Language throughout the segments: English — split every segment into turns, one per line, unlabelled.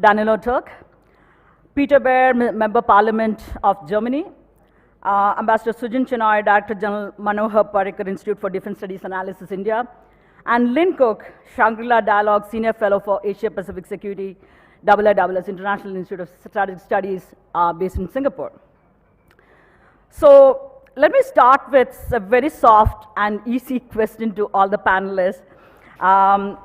Danilo Turk, Peter Baer, Member Parliament of Germany, Ambassador Sujin Chenoy, Director General Manoeuvre Parikar Institute for Defense Studies Analysis, India, and Lynn Cook, Shangri-La Dialogue Senior Fellow for Asia Pacific Security, IISS, International Institute of Strategic Studies, based in Singapore. So let me start with a very soft and easy question to all the panelists.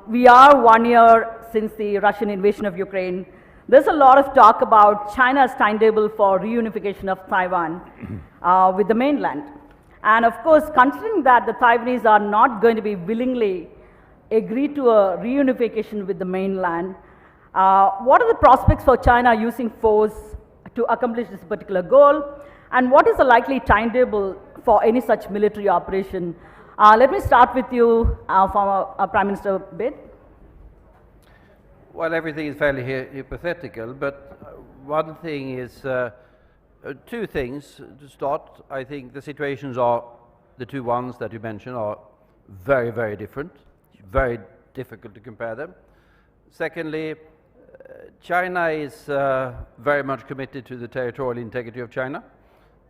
We are 1 year since the Russian invasion of Ukraine. There's a lot of talk about China's timetable for reunification of Taiwan with the mainland. And of course, considering that the Taiwanese are not going to be willingly agree to a reunification with the mainland, what are the prospects for China using force to accomplish this particular goal? And what is the likely timetable for any such military operation? Let me start with you, former Prime Minister Bildt.
Well, everything is fairly hypothetical, but one thing is, two things to start. I think the situations are, the two ones that you mentioned are very, very different, very difficult to compare them. Secondly, China is very much committed to the territorial integrity of China.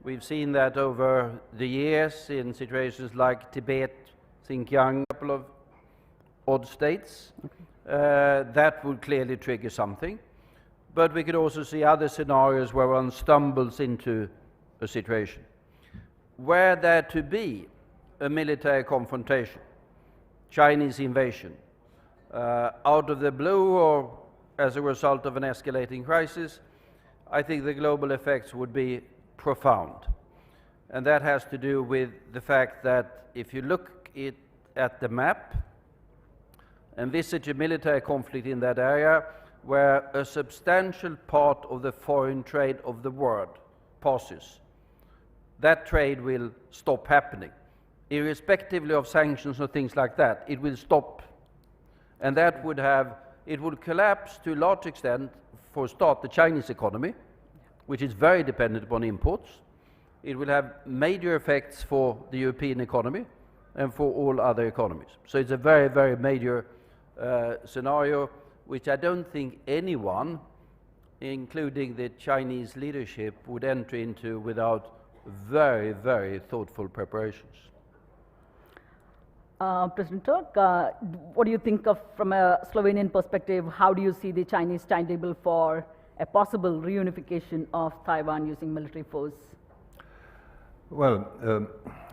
We've seen that over the years in situations like Tibet, Xinjiang, a couple of odd states. That would clearly trigger something. But we could also see other scenarios where one stumbles into a situation. Were there to be a military confrontation, Chinese invasion, out of the blue or as a result of an escalating crisis, I think the global effects would be profound. And that has to do with the fact that if you look at the map, envisage a military conflict in that area where a substantial part of the foreign trade of the world passes, that trade will stop happening. Irrespectively of sanctions or things like that, it will stop. And that would have, it would collapse to a large extent, for a start, the Chinese economy, which is very dependent upon imports. It will have major effects for the European economy and for all other economies. So it's a very, very major scenario, which I don't think anyone, including the Chinese leadership, would enter into without very, very thoughtful preparations.
President Turk, what do you think of, from a Slovenian perspective, how do you see the Chinese timetable for a possible reunification of Taiwan using military force?
Well,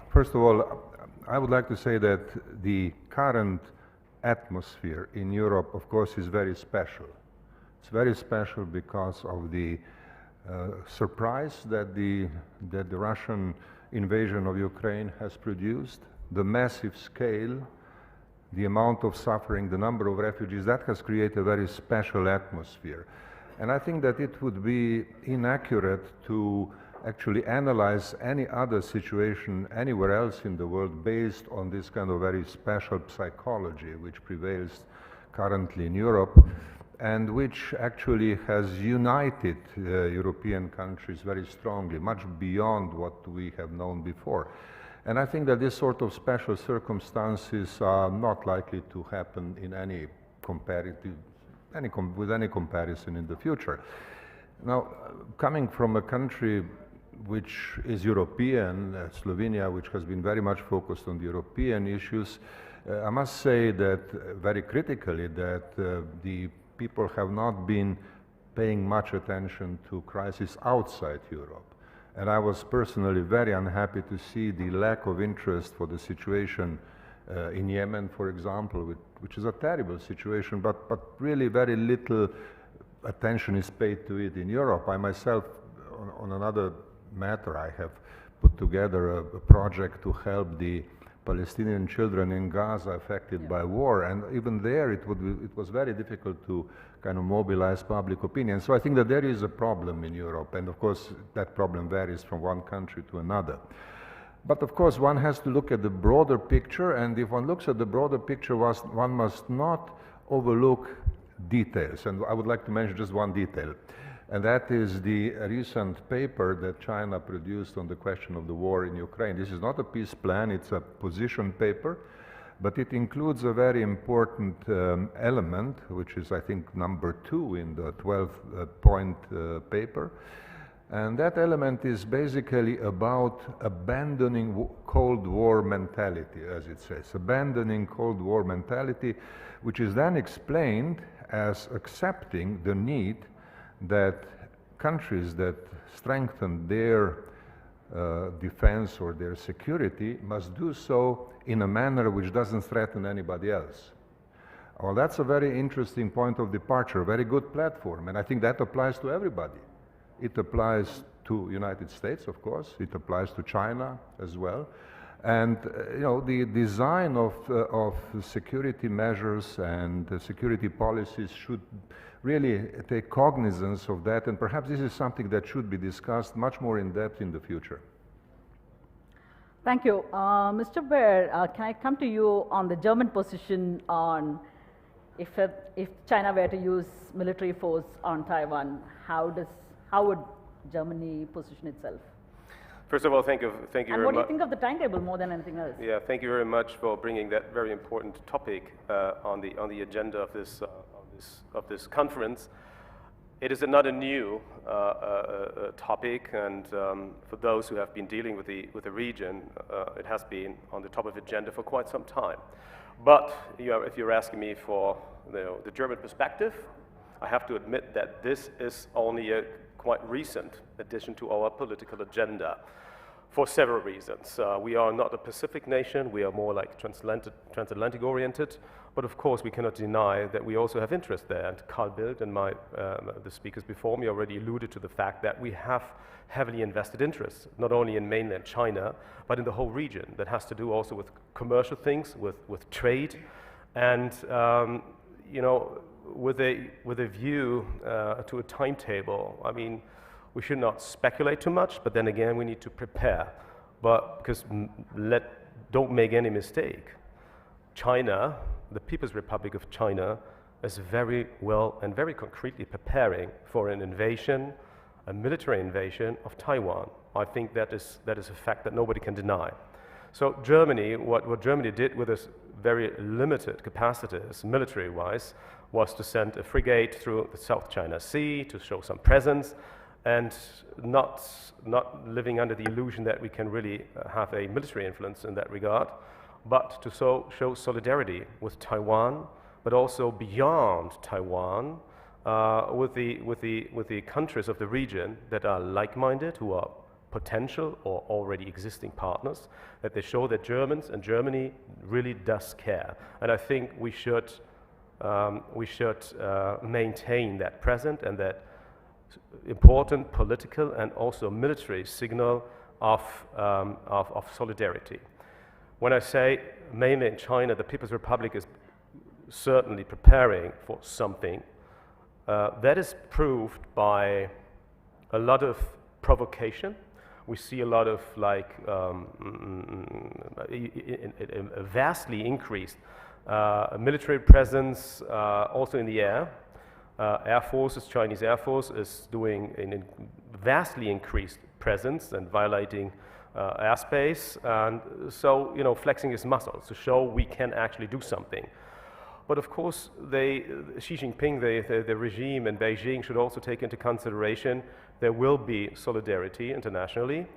first of all, I would like to say that the current atmosphere in Europe, of course, is very special. It's very special because of the surprise that the Russian invasion of Ukraine has produced, the massive scale, the amount of suffering, the number of refugees. That has created a very special atmosphere. And I think that it would be inaccurate to actually analyze any other situation anywhere else in the world based on this kind of very special psychology which prevails currently in Europe and which actually has united European countries very strongly, much beyond what we have known before. And I think that this sort of special circumstances are not likely to happen in any with any comparison in the future. Now, coming from a country which is European, Slovenia, which has been very much focused on the European issues, I must say that very critically that the people have not been paying much attention to crises outside Europe. And I was personally very unhappy to see the lack of interest for the situation in Yemen, for example, which is a terrible situation, but really very little attention is paid to it in Europe. I myself, on another matter, I have put together a project to help the Palestinian children in Gaza affected by war, and even there it was very difficult to kind of mobilize public opinion. So I think that there is a problem in Europe, and of course that problem varies from one country to another. But of course one has to look at the broader picture, and if one looks at the broader picture, one must not overlook details. And I would like to mention just one detail, and that is the recent paper that China produced on the question of the war in Ukraine. This is not a peace plan, it's a position paper But it includes a very important element, which is, I think, number 2 in the 12-point paper. And that element is basically about abandoning Cold War mentality, as it says, abandoning Cold War mentality, which is then explained as accepting the need that countries that strengthen their defense or their security must do so in a manner which doesn't threaten anybody else. Well, that's a very interesting point of departure, a very good platform, and I think that applies to everybody. It applies to United States, of course. It applies to China as well. And you know, the design of security measures and security policies should really take cognizance of that. And perhaps this is something that should be discussed much more in depth in the future.
Thank you. Mr. Baer, can I come to you on the German position on if China were to use military force on Taiwan, how would Germany position itself?
First of all, thank you very much.
And what do you think of the timetable more than anything else?
Yeah, thank you very much for bringing that very important topic on the agenda of this conference. It is not a new topic, and for those who have been dealing with the region, it has been on the top of the agenda for quite some time. But if you're asking me for the German perspective, I have to admit that this is only a quite recent addition to our political agenda for several reasons. We are not a Pacific nation, we are more like transatlantic oriented, but of course we cannot deny that we also have interest there. And Carl Bildt and the speakers before me already alluded to the fact that we have heavily invested interests, not only in mainland China, but in the whole region. That has to do also with commercial things, with trade, and with a view to a timetable. I mean, we should not speculate too much, but then again, we need to prepare. But because don't make any mistake, China, the People's Republic of China, is very well and very concretely preparing for an invasion, a military invasion of Taiwan. I think that is a fact that nobody can deny. So Germany, what Germany did with its very limited capacities, military-wise, was to send a frigate through the South China Sea to show some presence, and not living under the illusion that we can really have a military influence in that regard, but to show solidarity with Taiwan, but also beyond Taiwan, with the countries of the region that are like-minded, who are potential or already existing partners, that they show that Germans and Germany really does care. And I think we should maintain that present and that important political and also military signal of solidarity. When I say mainly in China, the People's Republic is certainly preparing for something, that is proved by a lot of provocation. We see a lot of a vastly increased military presence also in the air. Air Forces, Chinese Air Force is doing a vastly increased presence and violating airspace, and so flexing his muscles to show we can actually do something. But of course, Xi Jinping, the regime in Beijing, should also take into consideration there will be solidarity internationally.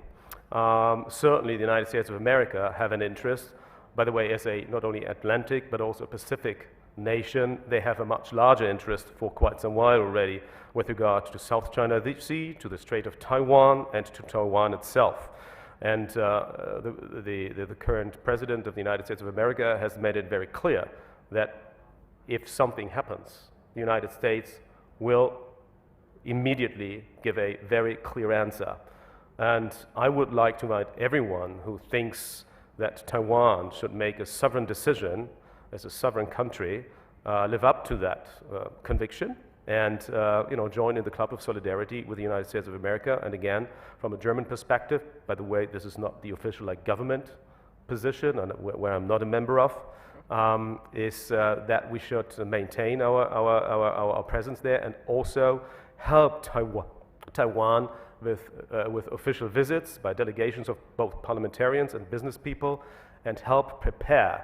Certainly, the United States of America have an interest. By the way, as a not only Atlantic but also Pacific nation, they have a much larger interest for quite some while already with regard to South China Sea, to the Strait of Taiwan, and to Taiwan itself. And the current president of the United States of America has made it very clear that if something happens, the United States will immediately give a very clear answer. And I would like to invite everyone who thinks that Taiwan should make a sovereign decision as a sovereign country, live up to that conviction and join in the club of solidarity with the United States of America. And again, from a German perspective, by the way, this is not the official government position, and where I'm not a member of, is that we should maintain our presence there and also help Taiwan with official visits by delegations of both parliamentarians and business people, and help prepare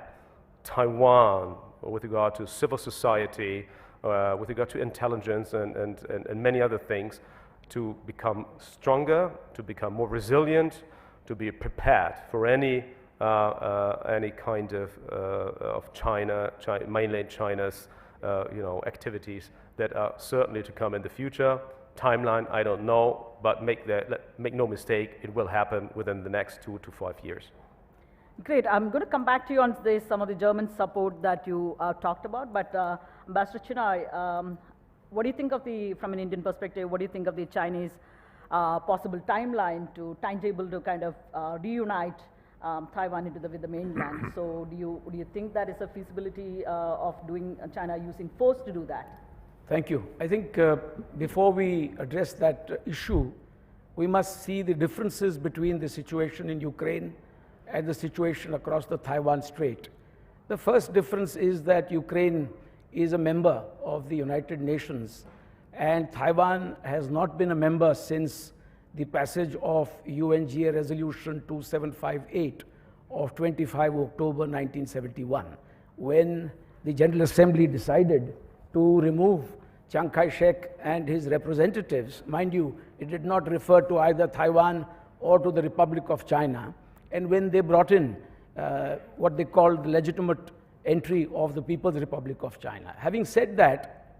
Taiwan, with regard to civil society, with regard to intelligence and many other things, to become stronger, to become more resilient, to be prepared for any kind of mainland China's activities that are certainly to come in the future. Timeline, I don't know, but make no mistake, it will happen within the next 2 to 5 years.
Great. I'm going to come back to you on this, some of the German support that you talked about, but Ambassador Chinay, what do you think of from an Indian perspective, what do you think of the Chinese possible timeline tangible to kind of reunite Taiwan with the mainland? So do you think that is a feasibility of China using force to do that?
Thank you. I think before we address that issue, we must see the differences between the situation in Ukraine and the situation across the Taiwan Strait. The first difference is that Ukraine is a member of the United Nations, and Taiwan has not been a member since the passage of UNGA Resolution 2758 of 25 October 1971, when the General Assembly decided to remove Chiang Kai-shek and his representatives. Mind you, it did not refer to either Taiwan or to the Republic of China. And when they brought in what they called the legitimate entry of the People's Republic of China. Having said that,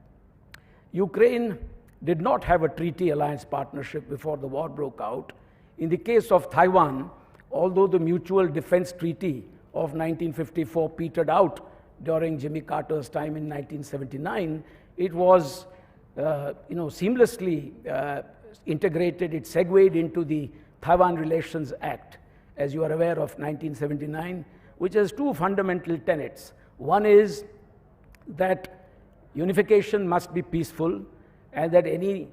Ukraine did not have a treaty alliance partnership before the war broke out. In the case of Taiwan, although the Mutual Defense Treaty of 1954 petered out during Jimmy Carter's time in 1979, it was seamlessly integrated, it segued into the Taiwan Relations Act, as you are aware, of 1979, which has two fundamental tenets. One is that unification must be peaceful and that any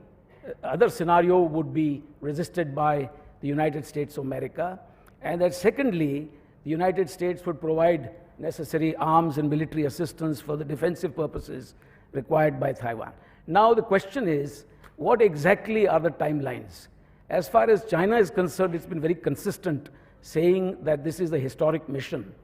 other scenario would be resisted by the United States of America, and that secondly, the United States would provide necessary arms and military assistance for the defensive purposes required by Taiwan. Now the question is, what exactly are the timelines? As far as China is concerned, it's been very consistent saying that this is a historic mission.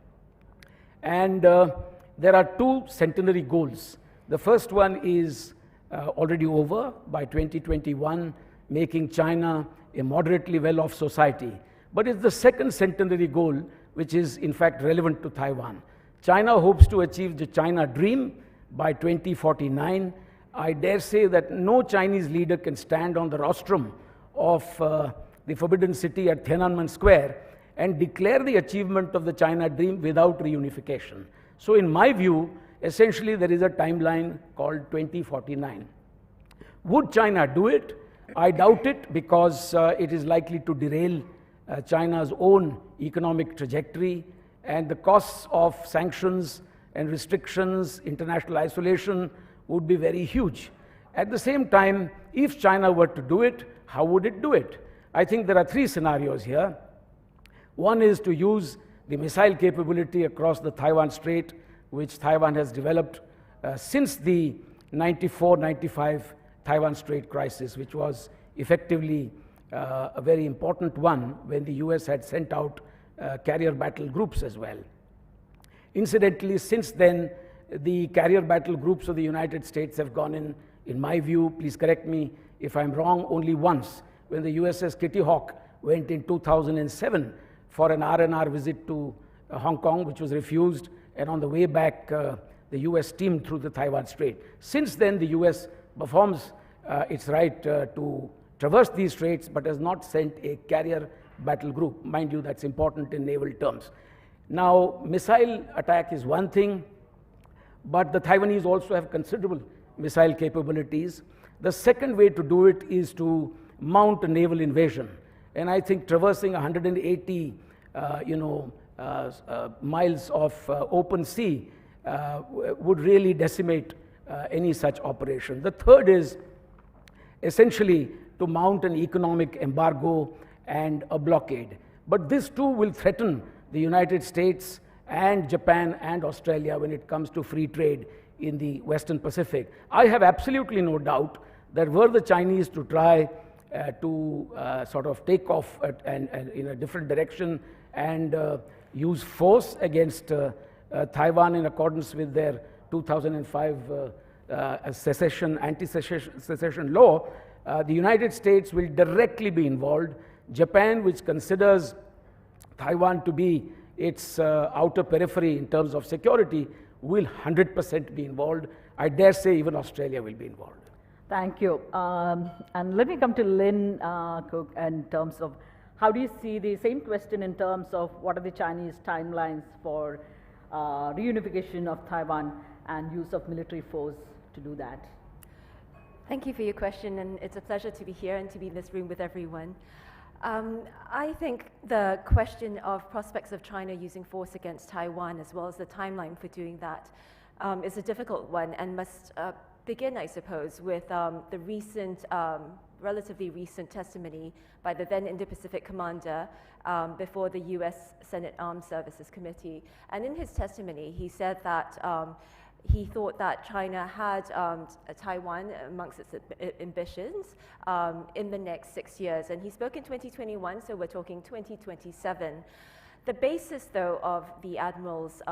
And there are two centenary goals. The first one is already over by 2021, making China a moderately well-off society. But it's the second centenary goal which is in fact relevant to Taiwan. China hopes to achieve the China Dream by 2049. I dare say that no Chinese leader can stand on the rostrum of the Forbidden City at Tiananmen Square and declare the achievement of the China Dream without reunification. So in my view, essentially there is a timeline called 2049. Would China do it? I doubt it, because it is likely to derail China's own economic trajectory, and the costs of sanctions and restrictions, international isolation would be very huge. At the same time, if China were to do it, how would it do it? I think there are three scenarios here. One is to use the missile capability across the Taiwan Strait, which Taiwan has developed since the 94-95 Taiwan Strait crisis, which was effectively a very important one when the US had sent out carrier battle groups as well. Incidentally, since then, the carrier battle groups of the United States have gone in my view, please correct me if I'm wrong, only once, when the USS Kitty Hawk went in 2007 for an R&R visit to Hong Kong, which was refused, and on the way back, the US steamed through the Taiwan Strait. Since then, the US performs its right to traverse these straits, but has not sent a carrier battle group. Mind you, that's important in naval terms. Now, missile attack is one thing, but the Taiwanese also have considerable missile capabilities. The second way to do it is to mount a naval invasion. And I think traversing 180 miles of open sea would really decimate any such operation. The third is essentially to mount an economic embargo and a blockade. But this too will threaten the United States and Japan and Australia when it comes to free trade in the Western Pacific. I have absolutely no doubt that were the Chinese to try to sort of take off in a different direction and use force against Taiwan in accordance with their 2005 anti-secession law, the United States will directly be involved. Japan, which considers Taiwan to be its outer periphery in terms of security, will 100% be involved. I dare say even Australia will be involved.
Thank you. And let me come to Lynn Cook in terms of how do you see the same question in terms of what are the Chinese timelines for reunification of Taiwan and use of military force to do that?
Thank you for your question, and it's a pleasure to be here and to be in this room with everyone. I think the question of prospects of China using force against Taiwan, as well as the timeline for doing that, is a difficult one and must begin, I suppose, with the recent, relatively recent testimony by the then Indo-Pacific commander before the US Senate Armed Services Committee. And in his testimony, he said that he thought that China had Taiwan amongst its ambitions in the next 6 years. And he spoke in 2021, so we're talking 2027. The basis, though, of the Admiral's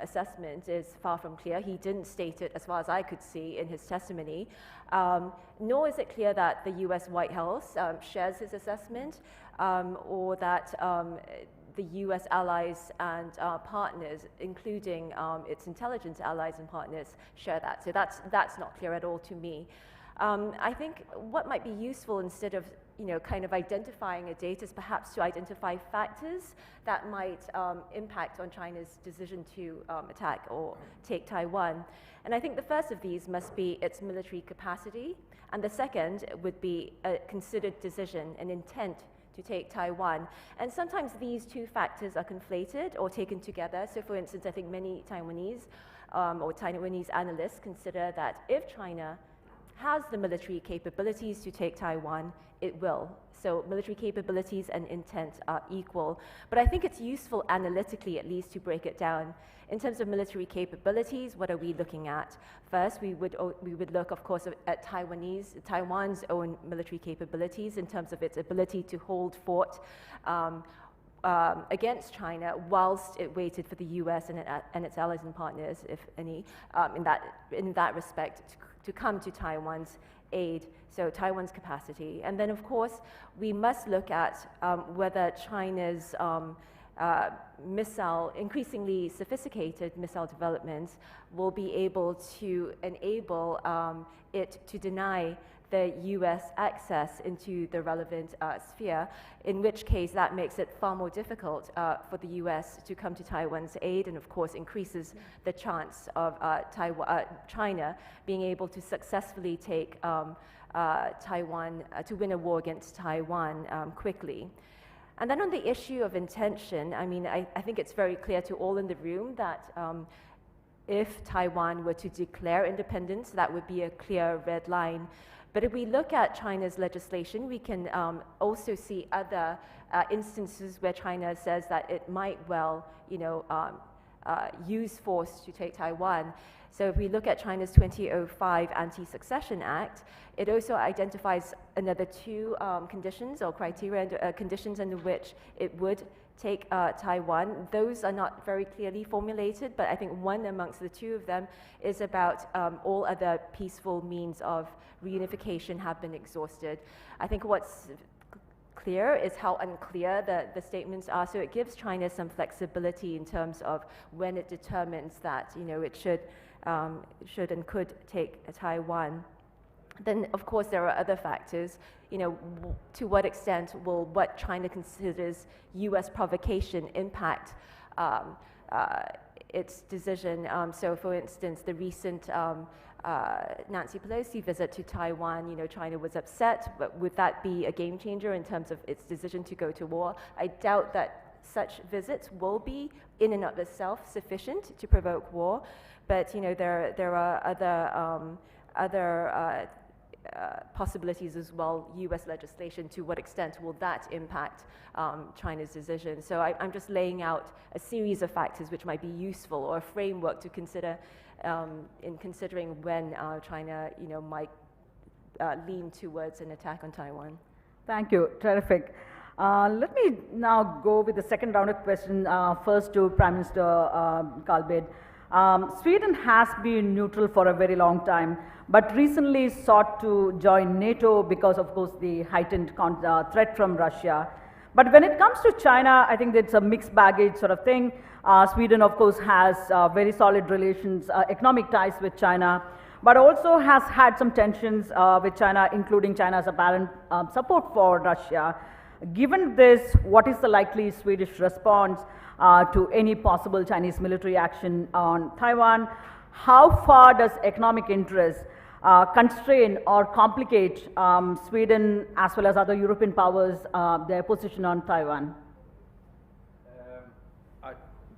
assessment is far from clear. He didn't state it, as far as I could see, in his testimony. Nor is it clear that the US White House shares his assessment or that the US allies and partners, including its intelligence allies and partners, share that. So that's not clear at all to me. I think what might be useful, instead of kind of identifying a date, is perhaps to identify factors that might impact on China's decision to attack or take Taiwan. And I think the first of these must be its military capacity, and the second would be a considered decision, an intent to take Taiwan. And sometimes these two factors are conflated or taken together. So for instance, I think many Taiwanese or Taiwanese analysts consider that if China has the military capabilities to take Taiwan, it will. So military capabilities and intent are equal. But I think it's useful analytically, at least, to break it down. In terms of military capabilities, what are we looking at? First, we would look, of course, at Taiwan's own military capabilities in terms of its ability to hold fort against China whilst it waited for the US and its allies and partners, if any, in that respect, to come to Taiwan's aid, so Taiwan's capacity. And then, of course, we must look at whether China's increasingly sophisticated missile developments will be able to enable it to deny the US access into the relevant sphere, in which case that makes it far more difficult for the US to come to Taiwan's aid, and of course increases the chance of China being able to successfully take Taiwan, to win a war against Taiwan quickly. And then on the issue of intention, I mean, I think it's very clear to all in the room that if Taiwan were to declare independence, that would be a clear red line. But if we look at China's legislation, we can also see other instances where China says that it might well, use force to take Taiwan. So if we look at China's 2005 Anti-Succession Act, it also identifies another two conditions or criteria, conditions under which it would take Taiwan. Those are not very clearly formulated, but I think one amongst the two of them is about all other peaceful means of reunification have been exhausted. I think what's clear is how unclear the statements are, so it gives China some flexibility in terms of when it determines that it should and could take Taiwan. Then, of course, there are other factors. To what extent will what China considers U.S. provocation impact its decision? So, for instance, the recent Nancy Pelosi visit to Taiwan, China was upset, but would that be a game changer in terms of its decision to go to war? I doubt that such visits will be, in and of itself, sufficient to provoke war. But there are other possibilities as well. U.S. legislation, to what extent will that impact China's decision? So I'm just laying out a series of factors which might be useful, or a framework to consider in considering when China might lean towards an attack on Taiwan.
Thank you. Terrific. Let me now go with the second round of questions, first to Prime Minister Bildt. Sweden has been neutral for a very long time, but recently sought to join NATO because, of course, the heightened threat from Russia. But when it comes to China, I think it's a mixed baggage sort of thing. Sweden, of course, has very solid relations, economic ties with China, but also has had some tensions with China, including China's apparent support for Russia. Given this, what is the likely Swedish response to any possible Chinese military action on Taiwan? How far does economic interest constrain or complicate Sweden as well as other European powers, their position on Taiwan?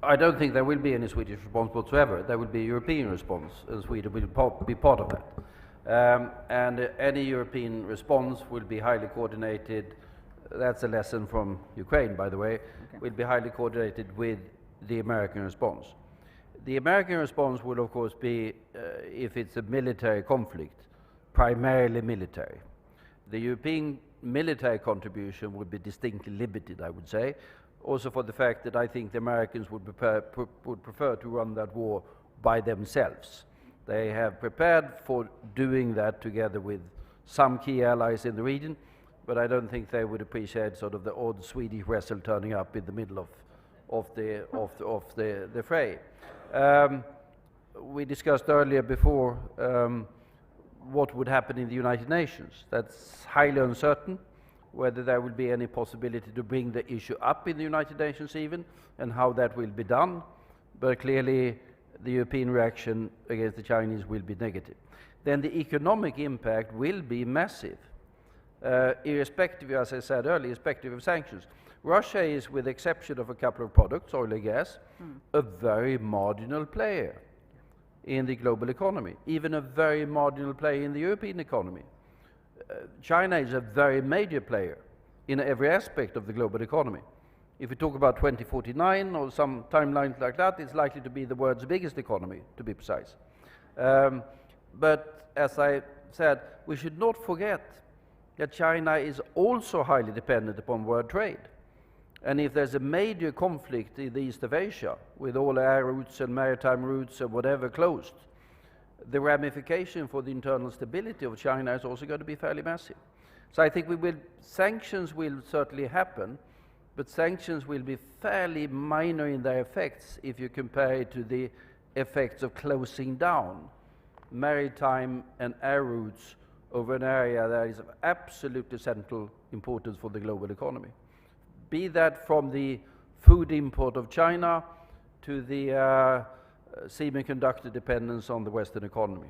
I don't think there will be any Swedish response whatsoever. There will be a European response, and Sweden will be part of that. And any European response will be highly coordinated. That's a lesson from Ukraine, by the way. Okay. Will be highly coordinated with the American response. The American response will, of course, be, if it's a military conflict, primarily military. The European military contribution would be distinctly limited, I would say, also for the fact that I think the Americans would prefer to run that war by themselves. They have prepared for doing that together with some key allies in the region, but I don't think they would appreciate sort of the odd Swedish vessel turning up in the middle of the fray. We discussed earlier before what would happen in the United Nations. That's highly uncertain, whether there will be any possibility to bring the issue up in the United Nations even, and how that will be done. But clearly, the European reaction against the Chinese will be negative. Then the economic impact will be massive, irrespective, as I said earlier, irrespective of sanctions. Russia is, with the exception of a couple of products, oil and gas, a very marginal player in the global economy, even a very marginal player in the European economy. China is a very major player in every aspect of the global economy. If we talk about 2049 or some timelines like that, it's likely to be the world's biggest economy, to be precise. But as I said, we should not forget that China is also highly dependent upon world trade. And if there's a major conflict in the east of Asia, with all air routes and maritime routes and whatever closed, the ramification for the internal stability of China is also going to be fairly massive. So I think sanctions will certainly happen, but sanctions will be fairly minor in their effects if you compare it to the effects of closing down maritime and air routes over an area that is of absolutely central importance for the global economy. Be that from the food import of China to the semiconductor dependence on the Western economy.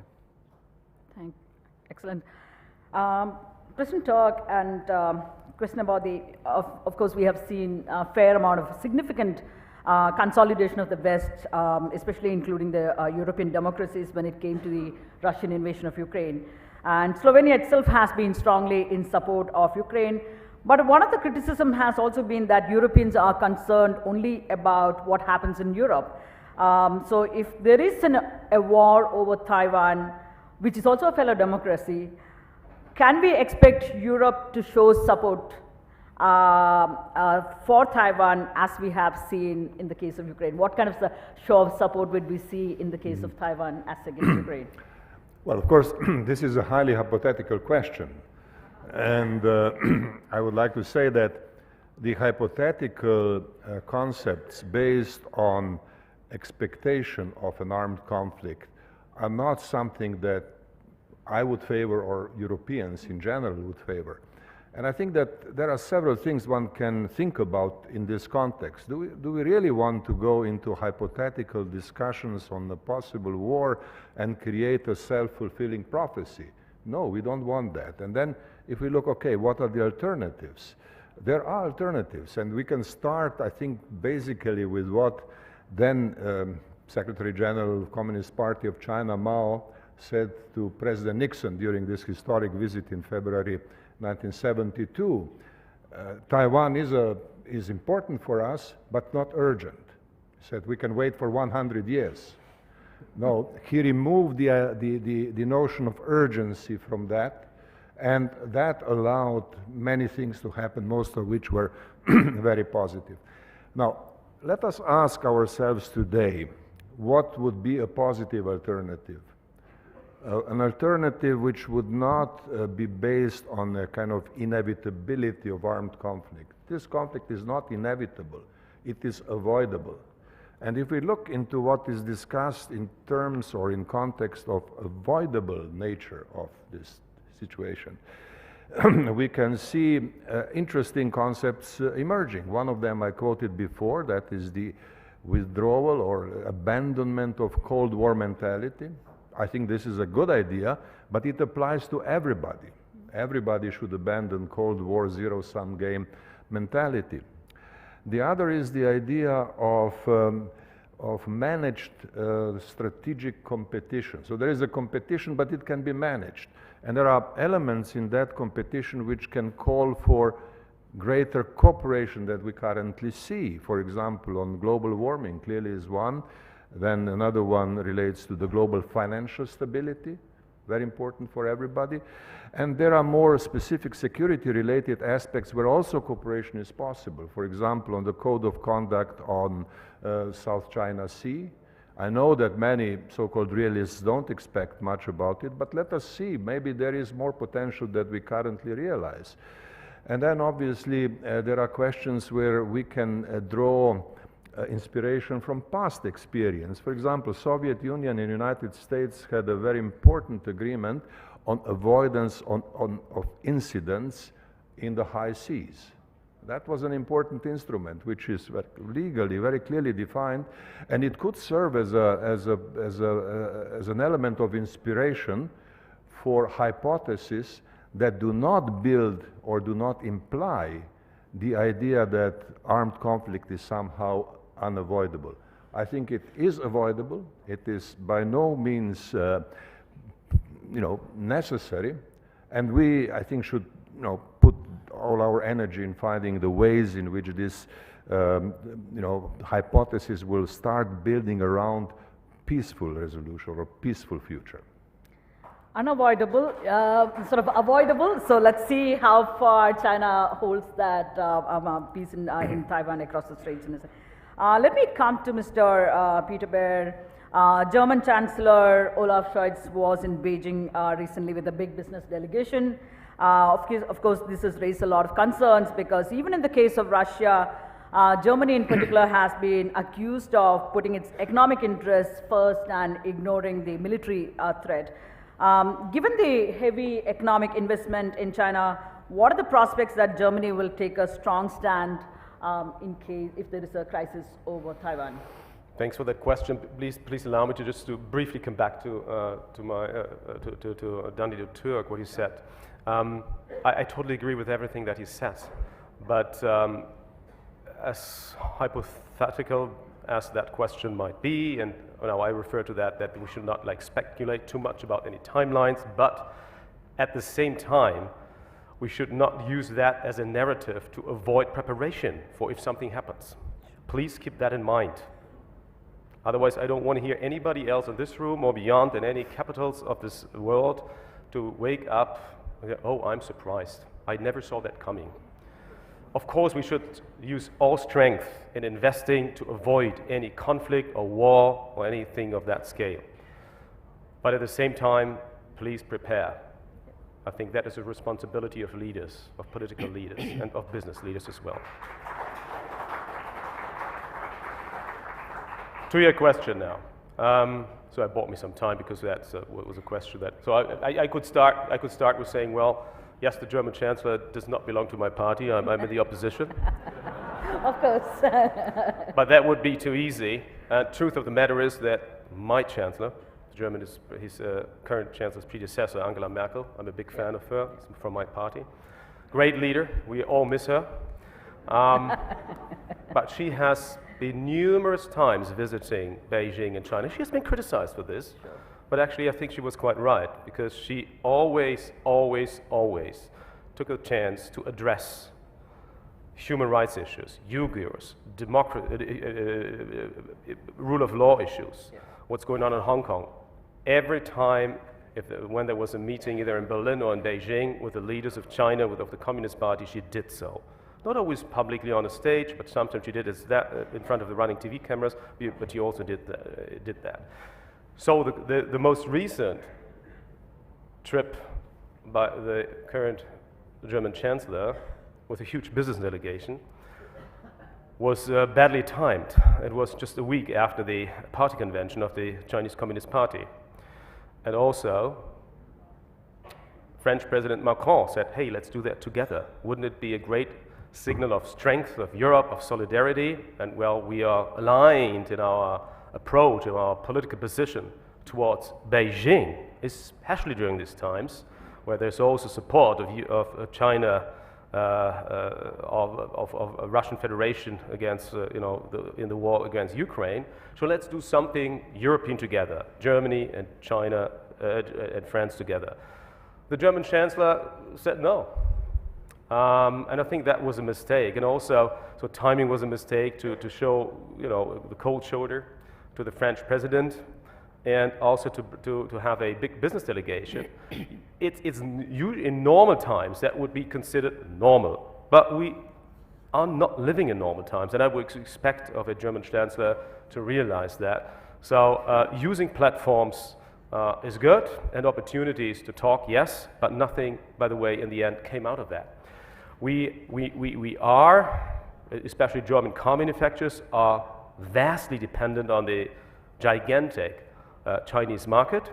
Excellent. President Turk, and question about the, of course, we have seen a fair amount of significant consolidation of the West, especially including the European democracies when it came to the Russian invasion of Ukraine. And Slovenia itself has been strongly in support of Ukraine. But one of the criticism has also been that Europeans are concerned only about what happens in Europe. So if there is a war over Taiwan, which is also a fellow democracy, can we expect Europe to show support for Taiwan as we have seen in the case of Ukraine? What kind of show of support would we see in the case of Taiwan as against Ukraine?
Well, of course, this is a highly hypothetical question. And I would like to say that the hypothetical concepts based on expectation of an armed conflict are not something that I would favor or Europeans in general would favor. And I think that there are several things one can think about in this context. Do we really want to go into hypothetical discussions on the possible war and create a self-fulfilling prophecy? No, we don't want that. And then if we look, okay, what are the alternatives? There are alternatives, and we can start, I think, basically with what then Secretary General of the Communist Party of China, Mao, said to President Nixon during this historic visit in February 1972. Taiwan is important for us, but not urgent. He said we can wait for 100 years. No, he removed the notion of urgency from that, And that allowed many things to happen, most of which were very positive. Now, let us ask ourselves today, what would be a positive alternative? An alternative which would not be based on a kind of inevitability of armed conflict. This conflict is not inevitable, it is avoidable. And if we look into what is discussed in terms or in context of avoidable nature of this situation, we can see interesting concepts emerging. One of them I quoted before, that is the withdrawal or abandonment of Cold War mentality. I think this is a good idea, but it applies to everybody. Everybody should abandon Cold War zero-sum game mentality. The other is the idea of managed strategic competition. So there is a competition, but it can be managed. And there are elements in that competition which can call for greater cooperation that we currently see. For example, on global warming clearly is one. Then another one relates to the global financial stability, very important for everybody. And there are more specific security-related aspects where also cooperation is possible. For example, on the code of conduct on South China Sea. I know that many so-called realists don't expect much about it, but let us see. Maybe there is more potential that we currently realize. And then obviously there are questions where we can draw inspiration from past experience. For example, Soviet Union and United States had a very important agreement on avoidance of incidents in the high seas. That was an important instrument, which is legally very clearly defined, and it could serve as an element of inspiration for hypotheses that do not build or do not imply the idea that armed conflict is somehow unavoidable. I think it is avoidable. It is by no means, necessary, and we, I think, should, put all our energy in finding the ways in which this, hypothesis will start building around peaceful resolution or peaceful future.
Unavoidable, sort of avoidable. So let's see how far China holds that peace in Taiwan across the straits. Let me come to Mr. Peter Baer. German Chancellor Olaf Scholz was in Beijing recently with a big business delegation. Of course, this has raised a lot of concerns because even in the case of Russia, Germany in particular has been accused of putting its economic interests first and ignoring the military threat. Given the heavy economic investment in China, what are the prospects that Germany will take a strong stand in case if there is a crisis over Taiwan?
Thanks for that question. Please allow me to just briefly come back to Daniel Türk, what he said. I totally agree with everything that he says, but as hypothetical as that question might be, and I refer to that we should not speculate too much about any timelines, but at the same time, we should not use that as a narrative to avoid preparation for if something happens. Please keep that in mind. Otherwise, I don't want to hear anybody else in this room or beyond in any capitals of this world to wake up and say, oh, I'm surprised. I never saw that coming. Of course, we should use all strength in investing to avoid any conflict or war or anything of that scale. But at the same time, please prepare. I think that is a responsibility of leaders, of political leaders, and of business leaders as well. To your question now. So I bought me some time because that was a question that. So I could start with saying, well, yes, the German Chancellor does not belong to my party. I'm in the opposition.
Of course.
But that would be too easy. Truth of the matter is that my Chancellor, his current Chancellor's predecessor, Angela Merkel, I'm a big fan of her, from my party. Great leader. We all miss her. But she has been numerous times visiting Beijing and China. She has been criticized for this, but actually I think she was quite right, because she always took a chance to address human rights issues, Uyghurs, rule of law issues, what's going on in Hong Kong. Every time when there was a meeting either in Berlin or in Beijing with the leaders of China, of the Communist Party, she did so. Not always publicly on a stage, but sometimes she did it in front of the running TV cameras, but she also did that. So the most recent trip by the current German Chancellor with a huge business delegation was badly timed. It was just a week after the party convention of the Chinese Communist Party. And also, French President Macron said, hey, let's do that together. Wouldn't it be a great signal of strength of Europe, of solidarity? And well, we are aligned in our approach, in our political position towards Beijing, especially during these times, where there's also support of China, of Russian Federation against, in the war against Ukraine. So let's do something European together, Germany and China and France together. The German Chancellor said no. And I think that was a mistake. And also, so timing was a mistake to show, the cold shoulder to the French president, and also to have a big business delegation. In normal times, that would be considered normal. But we are not living in normal times, and I would expect of a German Chancellor to realize that. So using platforms is good, and opportunities to talk, yes, but nothing, by the way, in the end, came out of that. We are, especially German car manufacturers, are vastly dependent on the gigantic Chinese market.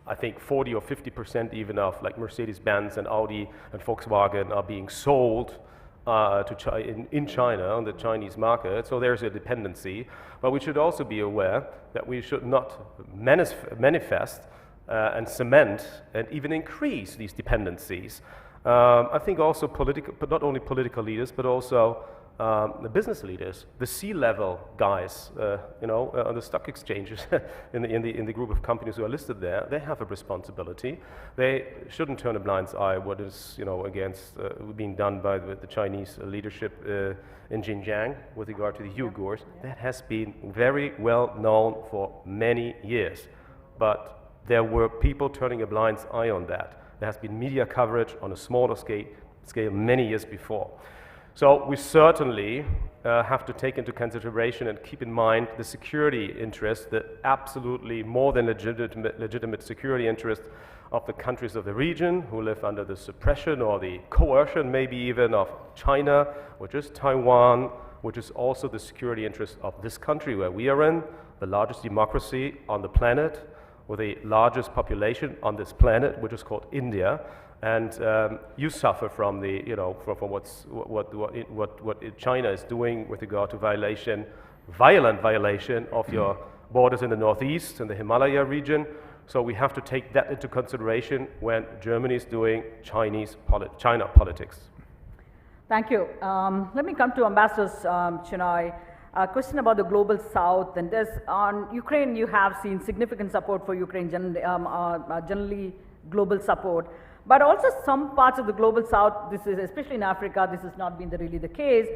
I think 40 or 50% even of like Mercedes-Benz and Audi and Volkswagen are being sold in China on the Chinese market. So there's a dependency. But we should also be aware that we should not manifest and cement and even increase these dependencies. I think also but not only political leaders, but also the business leaders, the C-level guys, on the stock exchanges, in the group of companies who are listed there, they have a responsibility. They shouldn't turn a blind eye what is, against being done by the Chinese leadership in Xinjiang with regard to the Uyghurs. That has been very well known for many years, but there were people turning a blind eye on that. There has been media coverage on a smaller scale many years before. So we certainly have to take into consideration and keep in mind the security interest, the absolutely more than legitimate security interest of the countries of the region who live under the suppression or the coercion maybe even of China, which is Taiwan, which is also the security interest of this country where we are in, the largest democracy on the planet, with the largest population on this planet, which is called India. And you suffer from the, from what China is doing with regard to violent violation of your borders in the northeast and the Himalaya region. So we have to take that into consideration when Germany is doing China politics.
Thank you. Let me come to Ambassador Chinoy. A question about the global south, and on Ukraine you have seen significant support for Ukraine, generally global support. But also some parts of the global south, this is especially in Africa, this has not been really the case.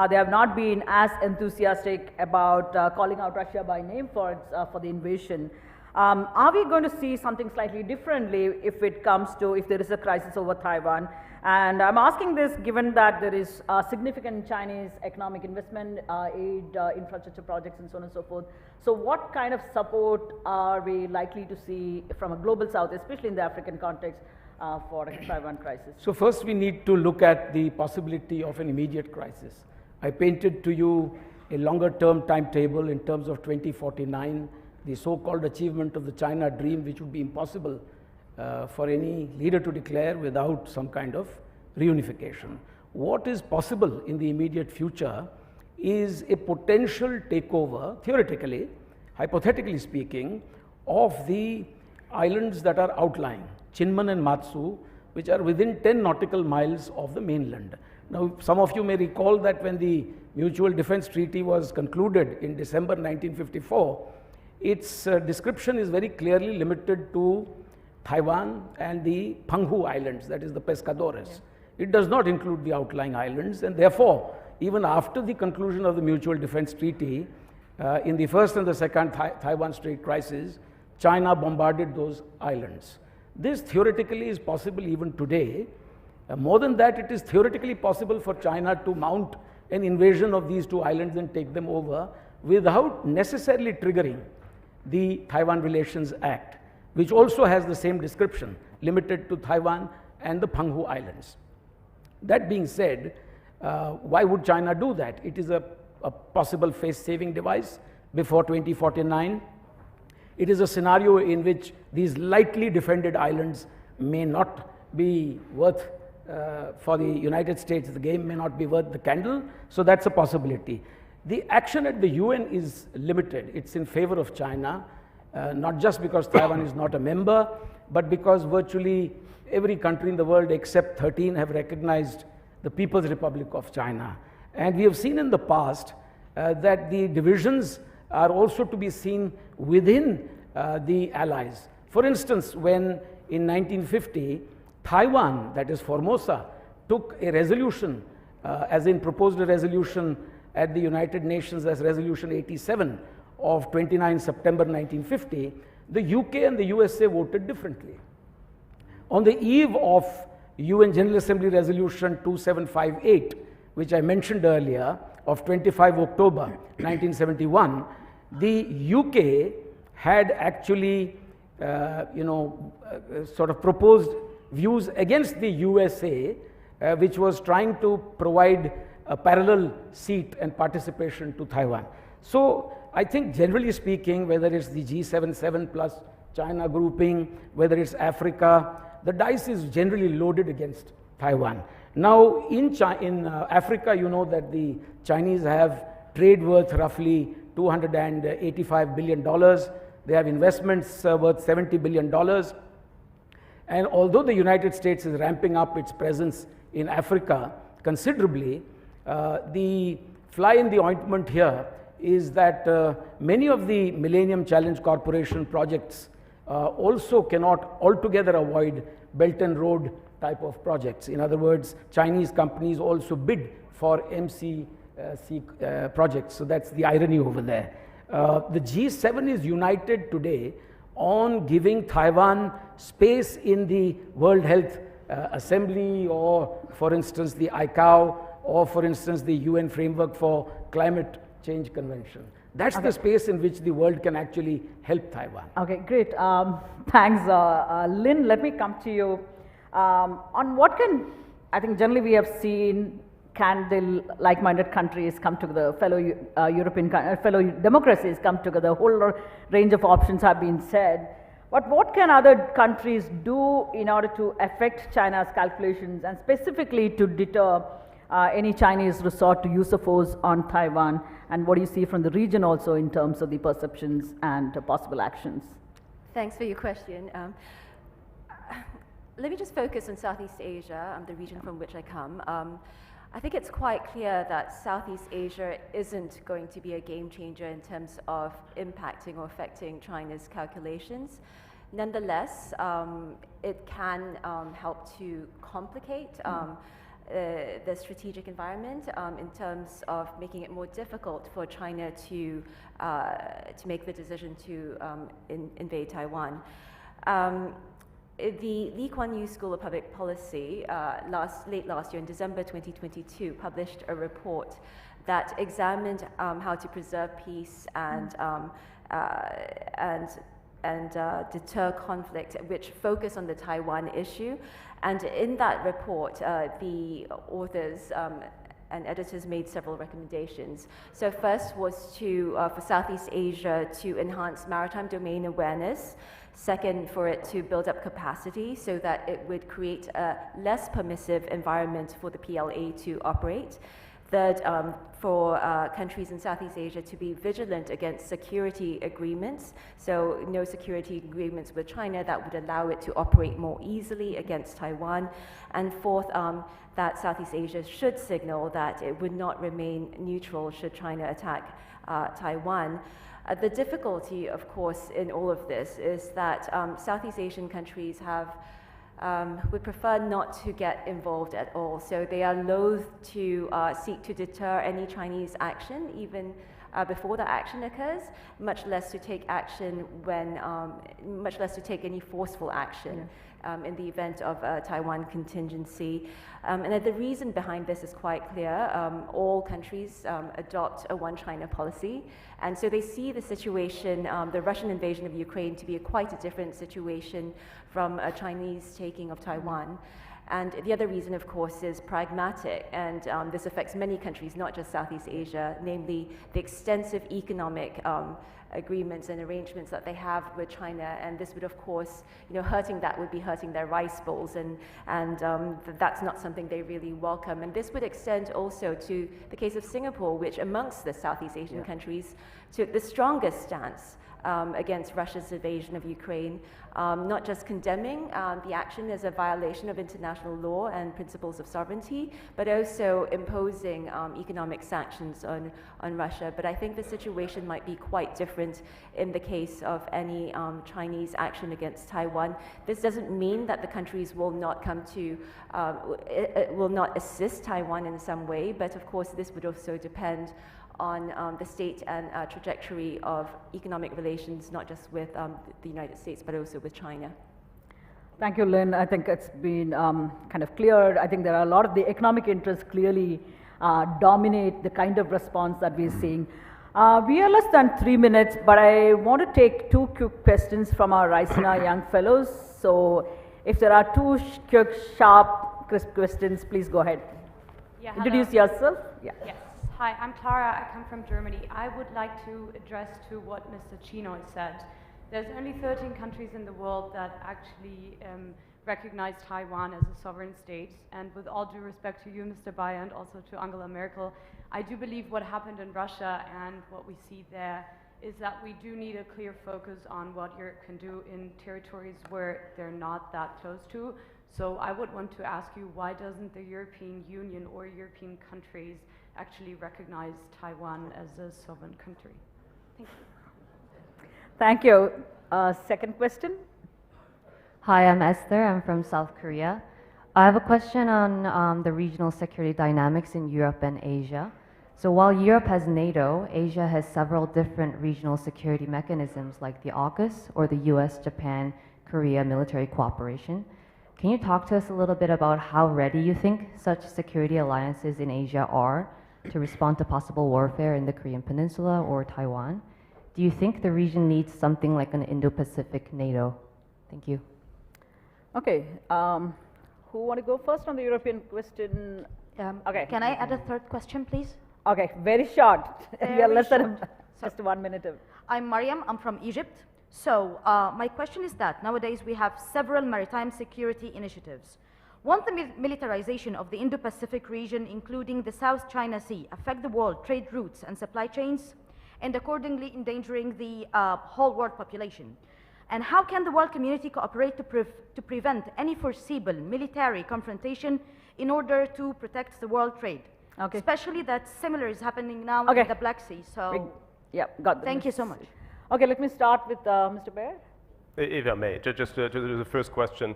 They have not been as enthusiastic about calling out Russia by name for the invasion. Are we going to see something slightly differently if there is a crisis over Taiwan? And I'm asking this given that there is significant Chinese economic investment, aid, infrastructure projects and so on and so forth. So what kind of support are we likely to see from a global south, especially in the African context, for a Taiwan crisis?
So first we need to look at the possibility of an immediate crisis. I painted to you a longer term timetable in terms of 2049, the so-called achievement of the China dream, which would be impossible for any leader to declare without some kind of reunification. What is possible in the immediate future is a potential takeover, theoretically, hypothetically speaking, of the islands that are outlying, Chinman and Matsu, which are within 10 nautical miles of the mainland. Now, some of you may recall that when the Mutual Defense Treaty was concluded in December 1954, its description is very clearly limited to Taiwan and the Penghu Islands, that is the Pescadores. Yeah. It does not include the outlying islands, and therefore, even after the conclusion of the Mutual Defense Treaty, in the first and the second Taiwan Strait crisis, China bombarded those islands. This theoretically is possible even today. More than that, it is theoretically possible for China to mount an invasion of these two islands and take them over without necessarily triggering the Taiwan Relations Act, which also has the same description, limited to Taiwan and the Penghu Islands. That being said, why would China do that? It is a possible face-saving device before 2049. It is a scenario in which these lightly defended islands may not be worth, for the United States, the game may not be worth the candle, so that's a possibility. The action at the UN is limited. It's in favor of China, not just because Taiwan is not a member, but because virtually every country in the world except 13 have recognized the People's Republic of China. And we have seen in the past that the divisions are also to be seen within the allies. For instance, when in 1950, Taiwan, that is Formosa, took a resolution, as in proposed a resolution at the United Nations as Resolution 87 of 29 September 1950, the UK and the USA voted differently. On the eve of UN General Assembly Resolution 2758, which I mentioned earlier, of 25 October 1971, the UK had actually, sort of proposed views against the USA, which was trying to provide a parallel seat and participation to Taiwan. So I think generally speaking, whether it's the G77 plus China grouping, whether it's Africa, the dice is generally loaded against Taiwan. Now in Africa, you know that the Chinese have trade worth roughly $285 billion. They have investments worth $70 billion. And although the United States is ramping up its presence in Africa considerably, the fly in the ointment here is that many of the Millennium Challenge Corporation projects also cannot altogether avoid Belt and Road type of projects. In other words, Chinese companies also bid for MCC projects. So that's the irony over there. The G7 is united today on giving Taiwan space in the World Health Assembly, or for instance the ICAO, or for instance the UN Framework for Climate Change Convention. That's the space in which the world can actually help Taiwan.
Okay, great. Thanks, Lynn. Let me come to you. On what can, I think generally we have seen, can the like-minded countries come together, fellow fellow democracies come together, a whole range of options have been said. But what can other countries do in order to affect China's calculations and specifically to deter any Chinese resort to use of force on Taiwan? And what do you see from the region also in terms of the perceptions and possible actions?
Thanks for your question. Let me just focus on Southeast Asia, the region from which I come. I think it's quite clear that Southeast Asia isn't going to be a game changer in terms of impacting or affecting China's calculations. Nonetheless, it can help to complicate the strategic environment in terms of making it more difficult for China to make the decision to invade Taiwan. The Lee Kuan Yew School of Public Policy late last year in December 2022 published a report that examined how to preserve peace and deter conflict, which focused on the Taiwan issue. And in that report, the authors and editors made several recommendations. So first was for Southeast Asia to enhance maritime domain awareness. Second, for it to build up capacity so that it would create a less permissive environment for the PLA to operate. Third, for countries in Southeast Asia to be vigilant against security agreements, so no security agreements with China that would allow it to operate more easily against Taiwan. And fourth, that Southeast Asia should signal that it would not remain neutral should China attack Taiwan. The difficulty, of course, in all of this is that Southeast Asian countries would prefer not to get involved at all. So they are loath to seek to deter any Chinese action, even before the action occurs, much less to take action when, much less to take any forceful action. In the event of a Taiwan contingency. And the reason behind this is quite clear. All countries adopt a one China policy, and so they see the situation, the Russian invasion of Ukraine, to be quite a different situation from a Chinese taking of Taiwan. And the other reason, of course, is pragmatic, and this affects many countries, not just Southeast Asia, namely the extensive economic agreements and arrangements that they have with China, and this would, of course, hurting that would be hurting their rice bowls, and that's not something they really welcome. And this would extend also to the case of Singapore, which amongst the Southeast Asian countries took the strongest stance against Russia's invasion of Ukraine, not just condemning the action as a violation of international law and principles of sovereignty, but also imposing economic sanctions on Russia. But I think the situation might be quite different in the case of any Chinese action against Taiwan. This doesn't mean that the countries will not come to, will not assist Taiwan in some way, but of course this would also depend on the state and trajectory of economic relations, not just with the United States, but also with China.
Thank you, Lynn. I think it's been kind of clear. I think there are a lot of the economic interests clearly dominate the kind of response that we're seeing. We are less than 3 minutes, but I want to take 2 quick questions from our Raisina young fellows. So if there are 2 quick, sharp, crisp questions, please go ahead.
Yeah,
introduce yourself.
Yeah. Yes. Hi, I'm Clara. I come from Germany. I would like to address to what Mr. Chino has said. There's only 13 countries in the world that actually recognize Taiwan as a sovereign state. And with all due respect to you, Mr. Bayer, and also to Angela Merkel, I do believe what happened in Russia and what we see there is that we do need a clear focus on what Europe can do in territories where they're not that close to. So I would want to ask you, why doesn't the European Union or European countries actually recognize Taiwan as a sovereign country? Thank you.
Thank you. Second question.
Hi, I'm Esther. I'm from South Korea. I have a question on the regional security dynamics in Europe and Asia. So while Europe has NATO, Asia has several different regional security mechanisms like the AUKUS or the US, Japan, Korea military cooperation. Can you talk to us a little bit about how ready you think such security alliances in Asia are to respond to possible warfare in the Korean Peninsula or Taiwan? Do you think the region needs something like an Indo-Pacific NATO? Thank you.
Okay. Who want to go first on the European question? Okay.
Can I add a third question, please?
Okay, very short. We are less than just 1 minute.
I'm Mariam. I'm from Egypt. So my question is that nowadays we have several maritime security initiatives. Won't the militarization of the Indo-Pacific region, including the South China Sea, affect the world trade routes and supply chains, and accordingly endangering the whole world population? And how can the world community cooperate to prevent any foreseeable military confrontation in order to protect the world trade?
Okay.
Especially that similar is happening now in the Black Sea. So
yeah, got
thank you so much.
Okay, let me start with Mr. Baer.
If I may, just to the first question.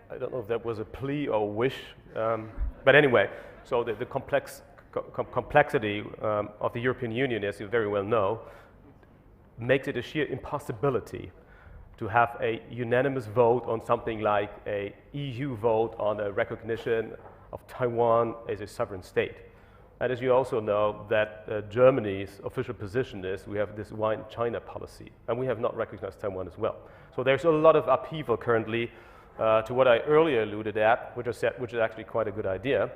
I don't know if that was a plea or wish, but anyway, so the complexity of the European Union, as you very well know, makes it a sheer impossibility to have a unanimous vote on something like a EU vote on a recognition of Taiwan as a sovereign state. And as you also know, that Germany's official position is we have this one China policy, and we have not recognized Taiwan as well. So there's a lot of upheaval currently to what I earlier alluded at, which is actually quite a good idea,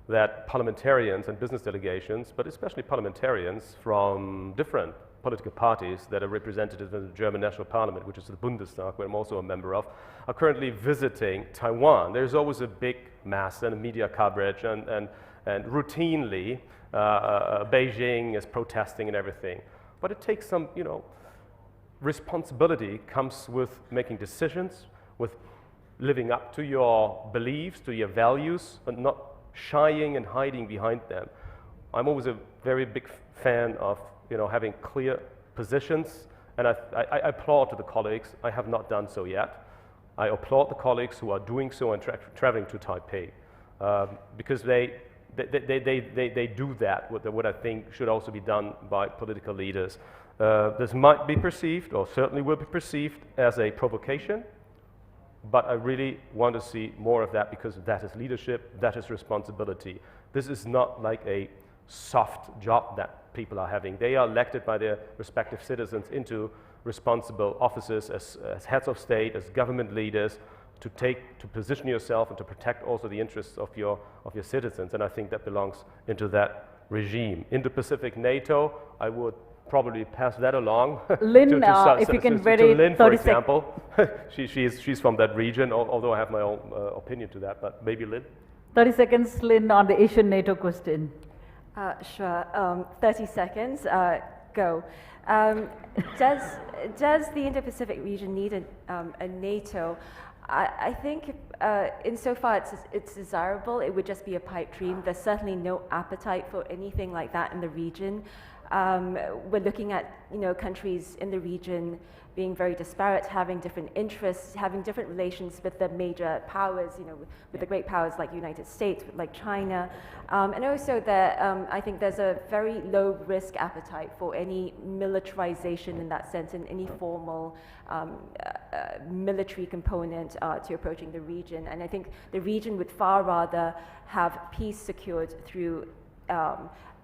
that parliamentarians and business delegations, but especially parliamentarians from different political parties that are represented in the German National Parliament, which is the Bundestag, where I'm also a member of, are currently visiting Taiwan. There's always a big mass and media coverage, and routinely Beijing is protesting and everything. But it takes some, responsibility comes with making decisions, with living up to your beliefs, to your values, and not shying and hiding behind them. I'm always a very big fan of having clear positions, and I applaud to the colleagues. I have not done so yet. I applaud the colleagues who are doing so and traveling to Taipei because they they do that, what I think should also be done by political leaders. This might be perceived, or certainly will be perceived, as a provocation, but I really want to see more of that, because that is leadership, that is responsibility. This is not like a soft job that people are having. They are elected by their respective citizens into responsible offices as heads of state, as government leaders, to position yourself and to protect also the interests of your citizens, and I think that belongs into that regime. Indo-Pacific NATO, I would probably pass that along.
Lynn, if you can very
to Lynn, for example. she's from that region, although I have my own opinion to that, but maybe Lynn?
30 seconds, Lynn, on the Asian NATO question.
Sure, 30 seconds, go. Does the Indo-Pacific region need a NATO? I think insofar it's desirable, it would just be a pipe dream. There's certainly no appetite for anything like that in the region. We're looking at countries in the region being very disparate, having different interests, having different relations with the major powers, with the great powers like United States, like China, and also that I think there's a very low risk appetite for any militarization in that sense, in any formal military component to approaching the region. And I think the region would far rather have peace secured through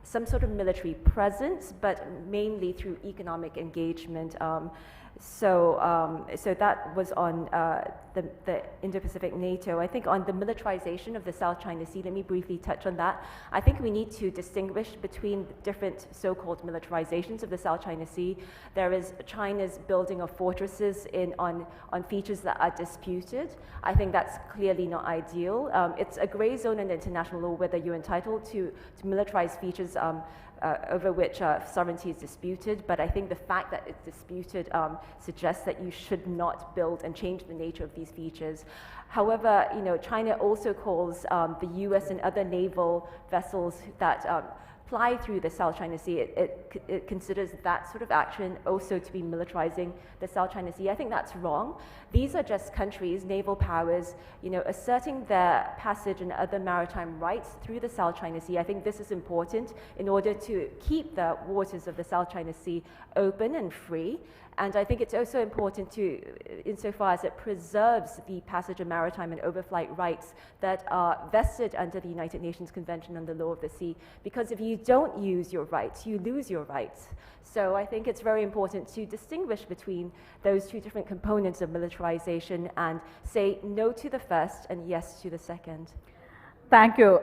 some sort of military presence, but mainly through economic engagement. So that was on the Indo-Pacific NATO. I think on the militarization of the South China Sea, let me briefly touch on that. I think we need to distinguish between different so-called militarizations of the South China Sea. There is China's building of fortresses on features that are disputed. I think that's clearly not ideal. It's a gray zone in international law whether you're entitled to militarize features over which sovereignty is disputed, but I think the fact that it's disputed suggests that you should not build and change the nature of these features. However, China also calls the US and other naval vessels that fly through the South China Sea, it considers that sort of action also to be militarizing the South China Sea. I think that's wrong. These are just countries, naval powers, asserting their passage and other maritime rights through the South China Sea. I think this is important in order to keep the waters of the South China Sea open and free. And I think it's also important to, insofar as it preserves the passage of maritime and overflight rights that are vested under the United Nations Convention on the Law of the Sea, because if you don't use your rights, you lose your rights. So I think it's very important to distinguish between those two different components of militarization and say no to the first and yes to the second.
Thank you.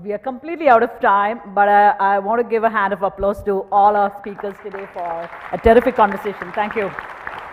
We are completely out of time, but I want to give a hand of applause to all our speakers today for a terrific conversation. Thank you.